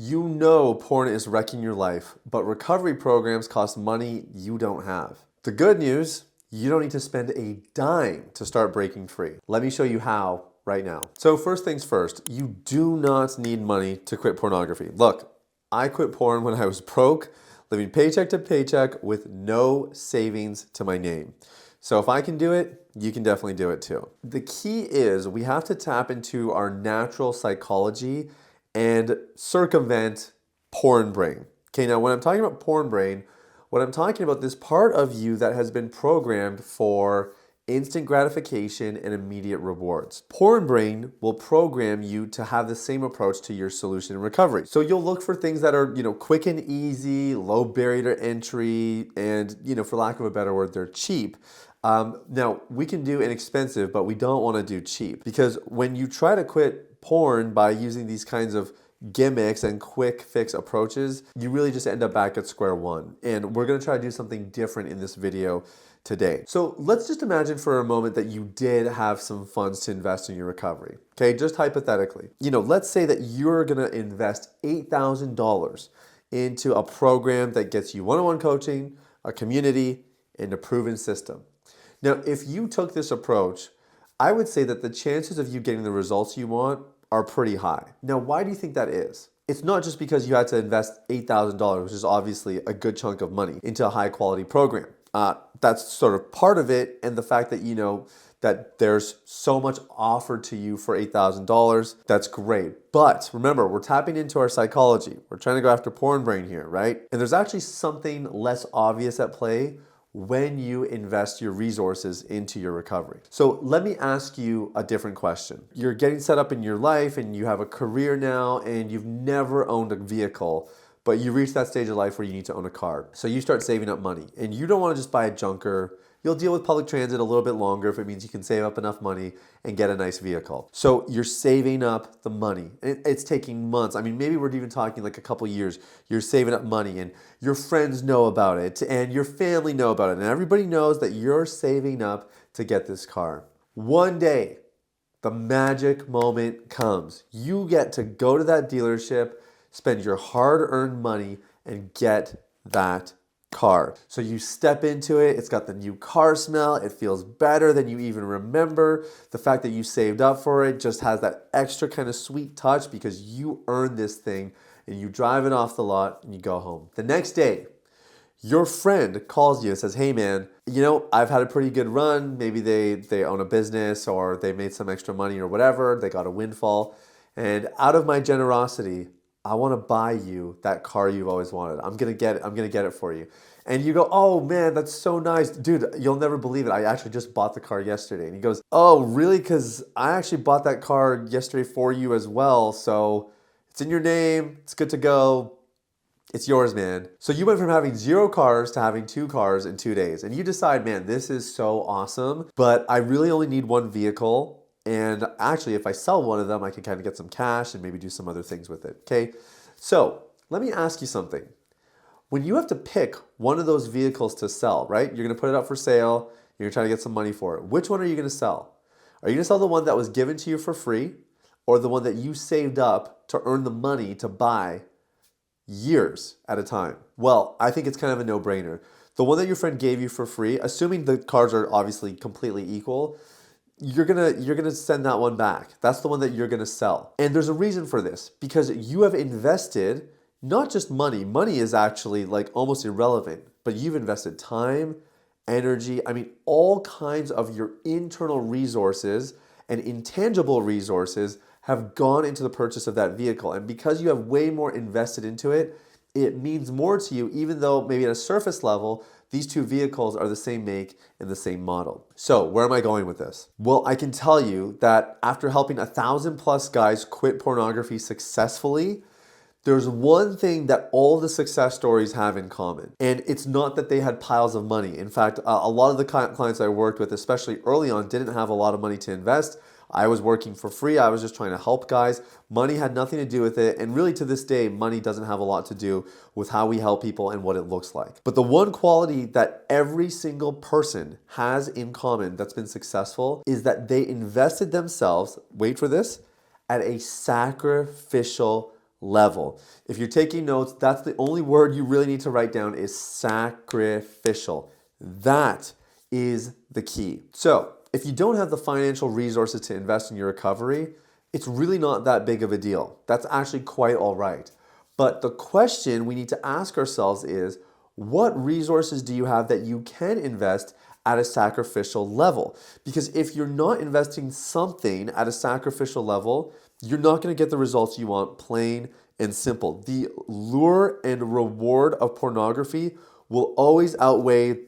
You know porn is wrecking your life, but recovery programs cost money you don't have. The good news, you don't need to spend a dime to start breaking free. Let me show you how right now. So first things first, you do not need money to quit pornography. Look, I quit porn when I was broke, living paycheck to paycheck with no savings to my name. So if I can do it, you can definitely do it too. The key is we have to tap into our natural psychology and circumvent porn brain. Okay, now when I'm talking about porn brain, what I'm talking about this part of you that has been programmed for instant gratification and immediate rewards. Porn brain will program you to have the same approach to your solution in recovery. So you'll look for things that are, quick and easy, low barrier to entry, and, for lack of a better word, they're cheap. Now, we can do inexpensive, but we don't want to do cheap, because when you try to quit porn by using these kinds of gimmicks and quick fix approaches, you really just end up back at square one. And we're going to try to do something different in this video today. So let's just imagine for a moment that you did have some funds to invest in your recovery. Okay, just hypothetically. Let's say that you're going to invest $8,000 into a program that gets you one-on-one coaching, a community, and a proven system. Now, if you took this approach, I would say that the chances of you getting the results you want are pretty high. Now, why do you think that is? It's not just because you had to invest $8,000, which is obviously a good chunk of money, into a high quality program. That's sort of part of it, and the fact that that there's so much offered to you for $8,000, that's great. But remember, we're tapping into our psychology. We're trying to go after porn brain here, right? And there's actually something less obvious at play when you invest your resources into your recovery. So let me ask you a different question. You're getting set up in your life and you have a career now and you've never owned a vehicle, but you reach that stage of life where you need to own a car. So you start saving up money and you don't want to just buy a junker. You'll deal with public transit a little bit longer if it means you can save up enough money and get a nice vehicle. So you're saving up the money. It's taking months. I mean, maybe we're even talking like a couple years. You're saving up money and your friends know about it and your family know about it. And everybody knows that you're saving up to get this car. One day, the magic moment comes. You get to go to that dealership, spend your hard-earned money, and get that car. So you step into it, it's got the new car smell, it feels better than you even remember. The fact that you saved up for it just has that extra kind of sweet touch because you earned this thing, and you drive it off the lot and you go home. The next day, your friend calls you and says, hey man, I've had a pretty good run. Maybe they own a business or they made some extra money or whatever, they got a windfall. And out of my generosity, I want to buy you that car you've always wanted. I'm going to get it for you. And you go, oh man, that's so nice. Dude, you'll never believe it. I actually just bought the car yesterday. And he goes, oh really? Because I actually bought that car yesterday for you as well. So it's in your name. It's good to go. It's yours, man. So you went from having 0 cars to having 2 cars in 2 days. And you decide, man, this is so awesome, but I really only need one vehicle. And actually, if I sell one of them, I can kind of get some cash and maybe do some other things with it, okay? So let me ask you something. When you have to pick one of those vehicles to sell, right? You're going to put it up for sale. You're going to try to get some money for it. Which one are you going to sell? Are you going to sell the one that was given to you for free or the one that you saved up to earn the money to buy years at a time? Well, I think it's kind of a no-brainer. The one that your friend gave you for free, assuming the cars are obviously completely equal, you're gonna send that one back. That's the one that you're gonna sell. And there's a reason for this, because you have invested not just money. Money is actually like almost irrelevant, but you've invested time, energy, all kinds of your internal resources and intangible resources have gone into the purchase of that vehicle. And because you have way more invested into it, it means more to you, even though maybe at a surface level, these two vehicles are the same make and the same model. So where am I going with this? Well, I can tell you that after helping 1,000+ guys quit pornography successfully, there's one thing that all the success stories have in common. And it's not that they had piles of money. In fact, a lot of the clients I worked with, especially early on, didn't have a lot of money to invest. I was working for free. I was just trying to help guys. Money had nothing to do with it. And really to this day, money doesn't have a lot to do with how we help people and what it looks like. But the one quality that every single person has in common that's been successful is that they invested themselves, wait for this, at a sacrificial level. If you're taking notes, that's the only word you really need to write down is sacrificial. That is the key. So if you don't have the financial resources to invest in your recovery, it's really not that big of a deal. That's actually quite all right. But the question we need to ask ourselves is, what resources do you have that you can invest at a sacrificial level? Because if you're not investing something at a sacrificial level, you're not going to get the results you want, plain and simple. The lure and reward of pornography will always outweigh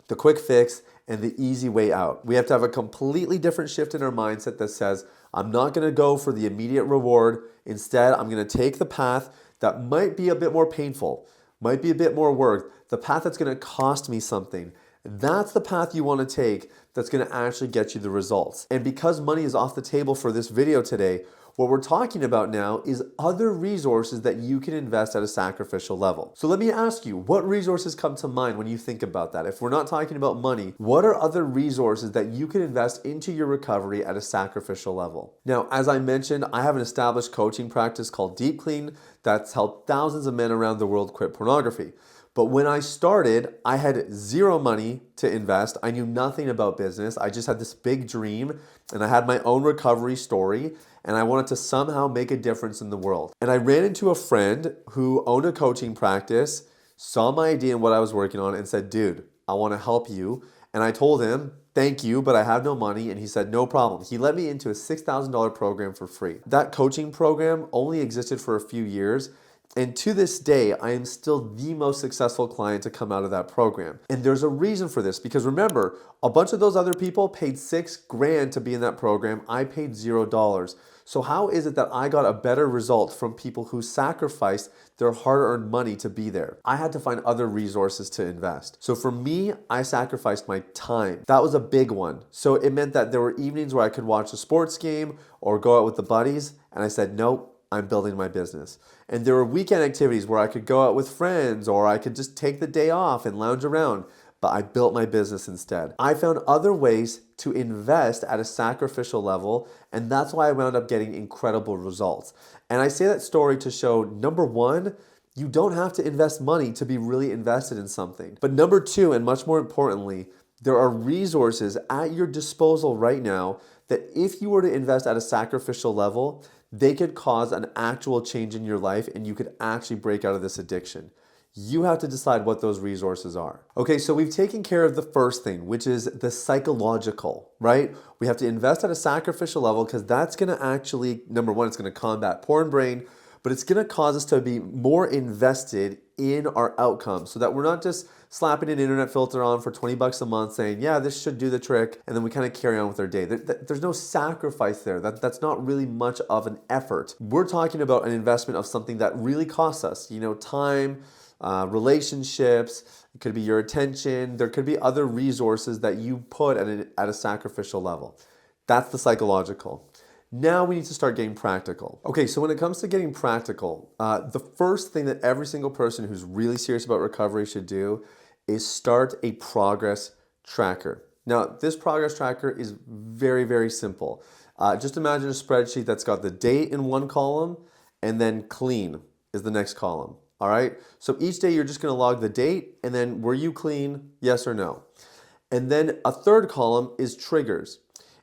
the quick fix and the easy way out. We have to have a completely different shift in our mindset that says, I'm not going to go for the immediate reward. Instead, I'm going to take the path that might be a bit more painful, might be a bit more work, the path that's going to cost me something. That's the path you want to take that's going to actually get you the results. And because money is off the table for this video today, what we're talking about now is other resources that you can invest at a sacrificial level. So let me ask you, what resources come to mind when you think about that? If we're not talking about money, what are other resources that you can invest into your recovery at a sacrificial level? Now, as I mentioned, I have an established coaching practice called Deep Clean that's helped thousands of men around the world quit pornography. But when I started, I had zero money to invest. I knew nothing about business. I just had this big dream and I had my own recovery story and I wanted to somehow make a difference in the world. And I ran into a friend who owned a coaching practice, saw my idea and what I was working on and said, dude, I want to help you. And I told him, thank you, but I have no money. And he said, no problem. He let me into a $6,000 program for free. That coaching program only existed for a few years. And to this day, I am still the most successful client to come out of that program. And there's a reason for this because remember, a bunch of those other people paid $6,000 to be in that program. I paid $0. So how is it that I got a better result from people who sacrificed their hard-earned money to be there? I had to find other resources to invest. So for me, I sacrificed my time. That was a big one. So it meant that there were evenings where I could watch a sports game or go out with the buddies. And I said, nope. I'm building my business. And there were weekend activities where I could go out with friends or I could just take the day off and lounge around, but I built my business instead. I found other ways to invest at a sacrificial level, and that's why I wound up getting incredible results. And I say that story to show, number one, you don't have to invest money to be really invested in something. But number two, and much more importantly, there are resources at your disposal right now that if you were to invest at a sacrificial level, they could cause an actual change in your life and you could actually break out of this addiction. You have to decide what those resources are. Okay, so we've taken care of the first thing, which is the psychological, right? We have to invest at a sacrificial level because that's gonna actually, number one, it's gonna combat porn brain, but it's gonna cause us to be more invested in our outcomes so that we're not just slapping an internet filter on for 20 bucks a month saying, yeah, this should do the trick, and then we kind of carry on with our day. There's no sacrifice there. That's not really much of an effort. We're talking about an investment of something that really costs us, time, relationships, it could be your attention, there could be other resources that you put at a sacrificial level. That's the psychological. Now we need to start getting practical. Okay, so when it comes to getting practical, the first thing that every single person who's really serious about recovery should do is start a progress tracker. Now, this progress tracker is very, very simple. Just imagine a spreadsheet that's got the date in one column and then clean is the next column. All right, so each day you're just gonna log the date and then were you clean, yes or no? And then a third column is triggers.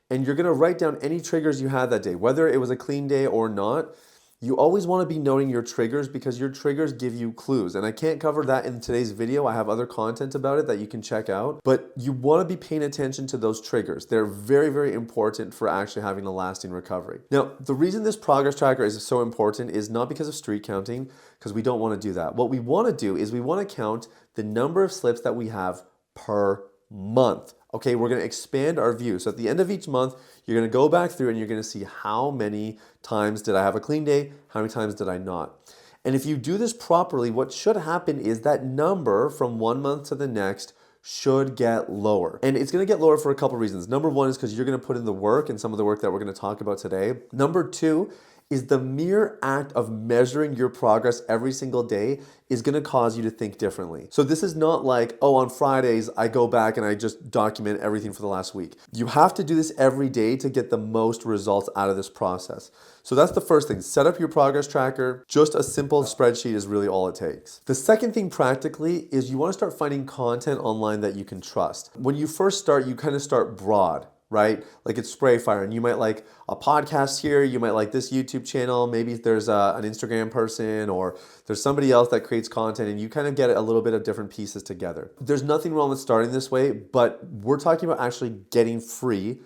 And you're gonna write down any triggers you had that day, whether it was a clean day or not. You always wanna be noting your triggers because your triggers give you clues. And I can't cover that in today's video. I have other content about it that you can check out. But you wanna be paying attention to those triggers. They're very, very important for actually having a lasting recovery. Now, the reason this progress tracker is so important is not because of street counting, because we don't wanna do that. What we wanna do is we wanna count the number of slips that we have per month. Okay, we're gonna expand our view. So at the end of each month, you're gonna go back through and you're gonna see how many times did I have a clean day, how many times did I not. And if you do this properly, what should happen is that number from one month to the next should get lower. And it's gonna get lower for a couple reasons. Number one is because you're gonna put in the work and some of the work that we're gonna talk about today. Number two is the mere act of measuring your progress every single day is going to cause you to think differently. So this is not like, oh, on Fridays, I go back and I just document everything for the last week. You have to do this every day to get the most results out of this process. So that's the first thing. Set up your progress tracker. Just a simple spreadsheet is really all it takes. The second thing practically is you want to start finding content online that you can trust. When you first start, you kind of start broad, right? Like it's spray fire, and you might like a podcast here, you might like this YouTube channel, maybe there's an Instagram person or there's somebody else that creates content, and you kind of get a little bit of different pieces together. There's nothing wrong with starting this way, but we're talking about actually getting free,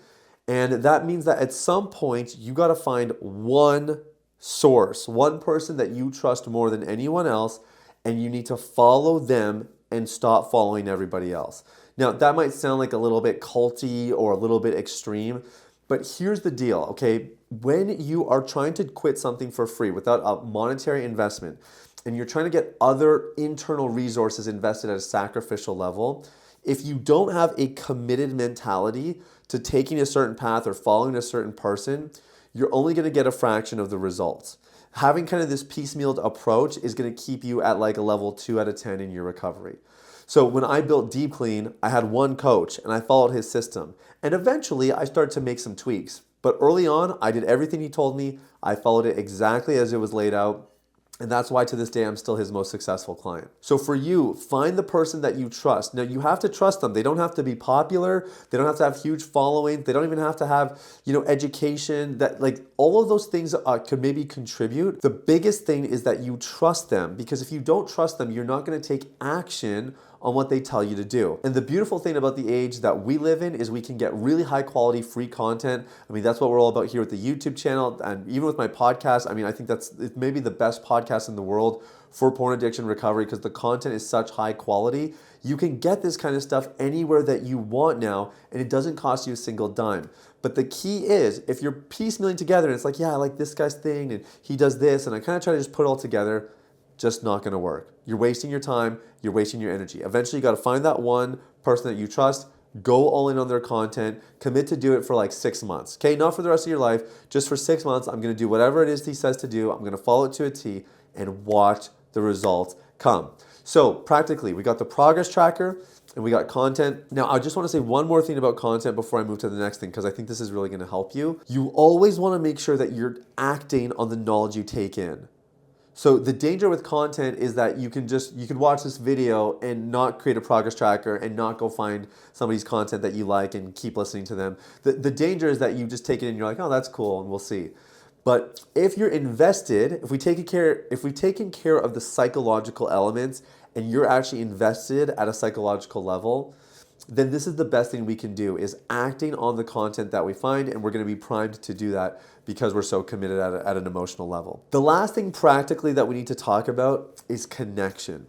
and that means that at some point you got to find one source, one person that you trust more than anyone else, and you need to follow them and stop following everybody else. Now, that might sound like a little bit culty or a little bit extreme, but here's the deal, okay? When you are trying to quit something for free without a monetary investment, and you're trying to get other internal resources invested at a sacrificial level, if you don't have a committed mentality to taking a certain path or following a certain person, you're only going to get a fraction of the results. Having kind of this piecemealed approach is going to keep you at like a level 2 out of 10 in your recovery. So when I built Deep Clean, I had one coach and I followed his system. And eventually I started to make some tweaks. But early on, I did everything he told me. I followed it exactly as it was laid out. And that's why to this day, I'm still his most successful client. So for you, find the person that you trust. Now you have to trust them. They don't have to be popular. They don't have to have huge following. They don't even have to have, education. That like all of those things could maybe contribute. The biggest thing is that you trust them, because if you don't trust them, you're not going to take action on what they tell you to do. And the beautiful thing about the age that we live in is we can get really high quality free content. I mean, that's what we're all about here with the YouTube channel, and even with my podcast. I mean, I think it's maybe the best podcast in the world for porn addiction recovery, because the content is such high quality. You can get this kind of stuff anywhere that you want now, and it doesn't cost you a single dime. But the key is, if you're piecemealing together and it's like, yeah, I like this guy's thing and he does this, and I kind of try to just put it all together, just not going to work. You're wasting your time, you're wasting your energy. Eventually you got to find that one person that you trust, go all in on their content, commit to do it for like 6 months. Okay, not for the rest of your life, just for 6 months. I'm going to do whatever it is he says to do. I'm going to follow it to a T and watch the results come. So practically, we got the progress tracker and we got content. Now, I just want to say one more thing about content before I move to the next thing, because I think this is really going to help you. You always want to make sure that you're acting on the knowledge you take in. So the danger with content is that you can watch this video and not create a progress tracker and not go find somebody's content that you like and keep listening to them. The danger is that you just take it and you're like, oh, that's cool, and we'll see. But if you're invested, if we've taken care of the psychological elements and you're actually invested at a psychological level, then this is the best thing we can do, is acting on the content that we find, and we're going to be primed to do that because we're so committed at an emotional level. The last thing practically that we need to talk about is connection.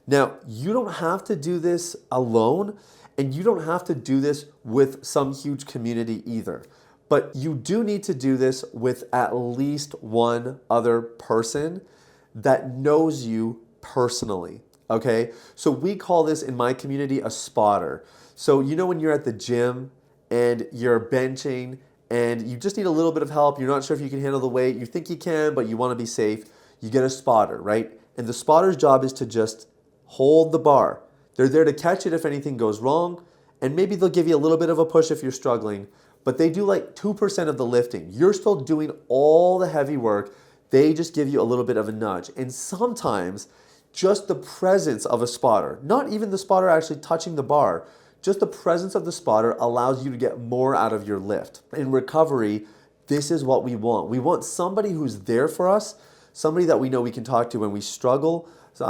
Now, you don't have to do this alone, and you don't have to do this with some huge community either. But you do need to do this with at least one other person that knows you personally, okay? So we call this in my community a spotter. So when you're at the gym and you're benching and you just need a little bit of help, you're not sure if you can handle the weight, you think you can, but you want to be safe, you get a spotter, right? And the spotter's job is to just hold the bar. They're there to catch it if anything goes wrong, and maybe they'll give you a little bit of a push if you're struggling, but they do like 2% of the lifting. You're still doing all the heavy work. They just give you a little bit of a nudge. And sometimes just the presence of a spotter, not even the spotter actually touching the bar, just the presence of the spotter allows you to get more out of your lift. In recovery, this is what we want. We want somebody who's there for us, somebody that we know we can talk to when we struggle,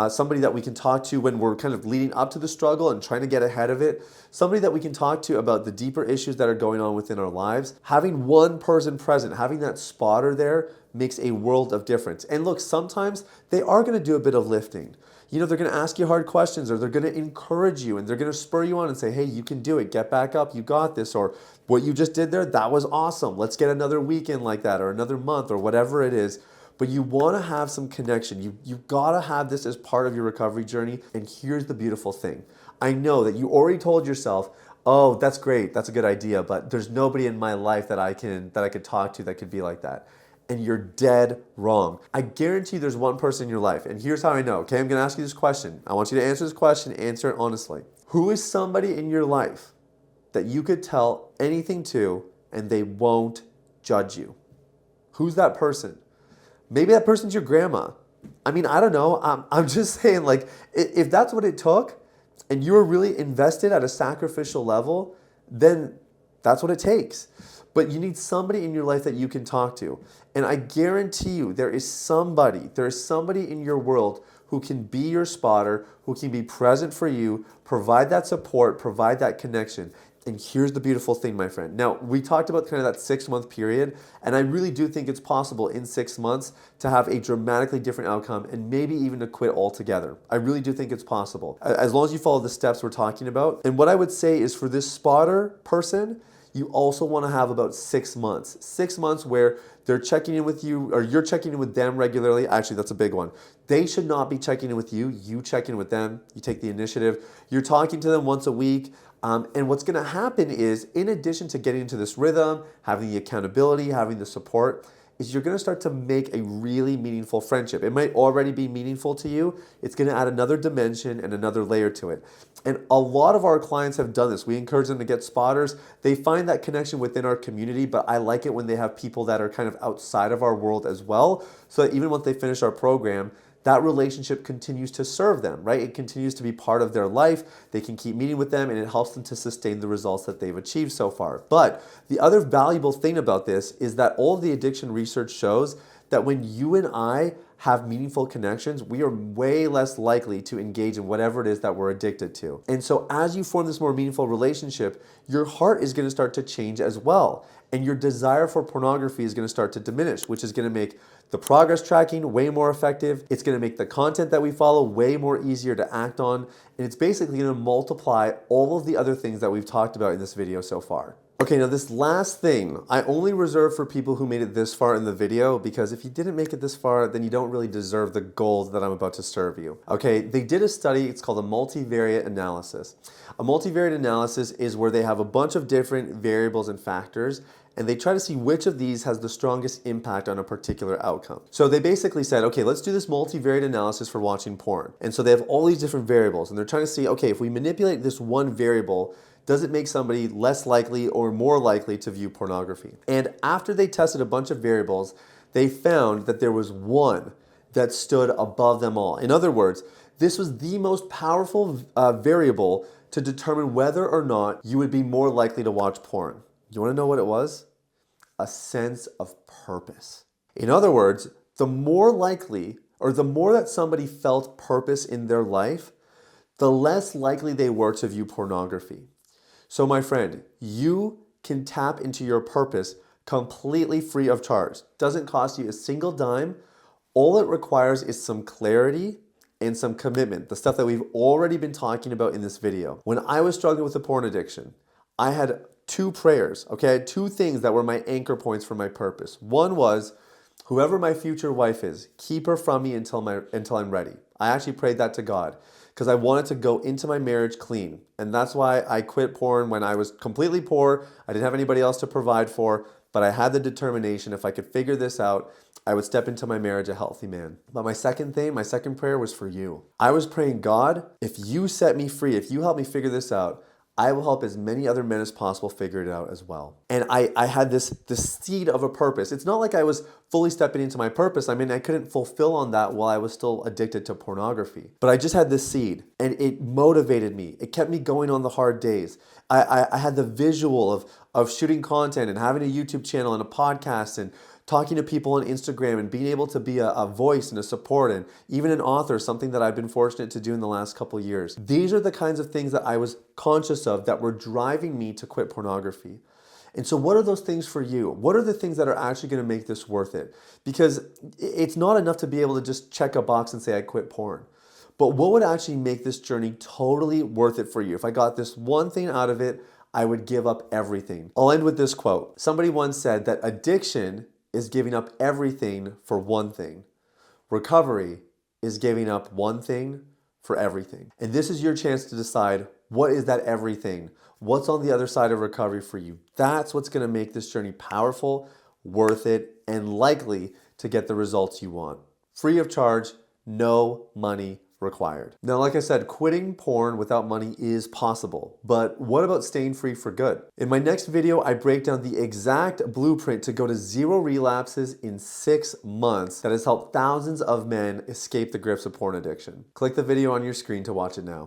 somebody that we can talk to when we're kind of leading up to the struggle and trying to get ahead of it, somebody that we can talk to about the deeper issues that are going on within our lives. Having one person present, having that spotter there makes a world of difference. And look, sometimes they are going to do a bit of lifting. They're going to ask you hard questions, or they're going to encourage you, and they're going to spur you on and say, hey, you can do it. Get back up. You got this. Or what you just did there, that was awesome. Let's get another weekend like that, or another month, or whatever it is. But you want to have some connection. You've got to have this as part of your recovery journey. And here's the beautiful thing. I know that you already told yourself, oh, that's great. That's a good idea. But there's nobody in my life that I could talk to that could be like that. and you're dead wrong. I guarantee there's one person in your life, and here's how I know, okay? I'm gonna ask you this question. I want you to answer this question, answer it honestly. Who is somebody in your life that you could tell anything to and they won't judge you? Who's that person? Maybe that person's your grandma. I mean, I don't know. I'm just saying, like, if that's what it took and you were really invested at a sacrificial level, then that's what it takes. But you need somebody in your life that you can talk to. And I guarantee you there is somebody in your world who can be your spotter, who can be present for you, provide that support, provide that connection. And here's the beautiful thing, my friend. Now, we talked about kind of that 6-month period, and I really do think it's possible in 6 months to have a dramatically different outcome and maybe even to quit altogether. I really do think it's possible, as long as you follow the steps we're talking about. And what I would say is for this spotter person, you also want to have about 6 months. 6 months where they're checking in with you or you're checking in with them regularly. Actually, that's a big one. They should not be checking in with you. You check in with them. You take the initiative. You're talking to them once a week. And what's going to happen is, in addition to getting into this rhythm, having the accountability, having the support, is you're going to start to make a really meaningful friendship. It might already be meaningful to you. It's going to add another dimension and another layer to it. And a lot of our clients have done this. We encourage them to get spotters. They find that connection within our community, but I like it when they have people that are kind of outside of our world as well, so that even once they finish our program, that relationship continues to serve them, right? It continues to be part of their life. They can keep meeting with them and it helps them to sustain the results that they've achieved so far. But the other valuable thing about this is that all of the addiction research shows that when you and I have meaningful connections, we are way less likely to engage in whatever it is that we're addicted to. And so as you form this more meaningful relationship, your heart is going to start to change as well. And your desire for pornography is going to start to diminish, which is going to make the progress tracking way more effective. It's going to make the content that we follow way more easier to act on. And it's basically going to multiply all of the other things that we've talked about in this video so far. Okay, now this last thing, I only reserve for people who made it this far in the video, because if you didn't make it this far, then you don't really deserve the gold that I'm about to serve you. Okay, they did a study, it's called a multivariate analysis. A multivariate analysis is where they have a bunch of different variables and factors, and they try to see which of these has the strongest impact on a particular outcome. So they basically said, okay, let's do this multivariate analysis for watching porn. And so they have all these different variables, and they're trying to see, okay, if we manipulate this one variable, does it make somebody less likely or more likely to view pornography? And after they tested a bunch of variables, they found that there was one that stood above them all. In other words, this was the most powerful variable to determine whether or not you would be more likely to watch porn. You want to know what it was? A sense of purpose. In other words, the more likely, or the more that somebody felt purpose in their life, the less likely they were to view pornography. So my friend, you can tap into your purpose completely free of charge. Doesn't cost you a single dime. All it requires is some clarity and some commitment, the stuff that we've already been talking about in this video. When I was struggling with a porn addiction, I had 2 prayers, okay? I had 2 things that were my anchor points for my purpose. One was, whoever my future wife is, keep her from me until I'm ready. I actually prayed that to God, because I wanted to go into my marriage clean. And that's why I quit porn when I was completely poor. I didn't have anybody else to provide for, but I had the determination, if I could figure this out, I would step into my marriage a healthy man. But my second prayer was for you. I was praying, God, if you set me free, if you help me figure this out, I will help as many other men as possible figure it out as well. And I had this seed of a purpose. It's not like I was fully stepping into my purpose. I mean, I couldn't fulfill on that while I was still addicted to pornography. But I just had this seed, and it motivated me. It kept me going on the hard days. I had the visual of shooting content and having a YouTube channel and a podcast and talking to people on Instagram and being able to be a voice and a support and even an author, something that I've been fortunate to do in the last couple of years. These are the kinds of things that I was conscious of that were driving me to quit pornography. And so what are those things for you? What are the things that are actually going to make this worth it? Because it's not enough to be able to just check a box and say I quit porn. But what would actually make this journey totally worth it for you? If I got this one thing out of it, I would give up everything. I'll end with this quote. Somebody once said that addiction is giving up everything for one thing. Recovery is giving up one thing for everything. And this is your chance to decide, what is that everything? What's on the other side of recovery for you? That's what's going to make this journey powerful, worth it, and likely to get the results you want. Free of charge, no money required. Now, like I said, quitting porn without money is possible, but what about staying free for good? In my next video, I break down the exact blueprint to go to 0 relapses in 6 months that has helped thousands of men escape the grips of porn addiction. Click the video on your screen to watch it now.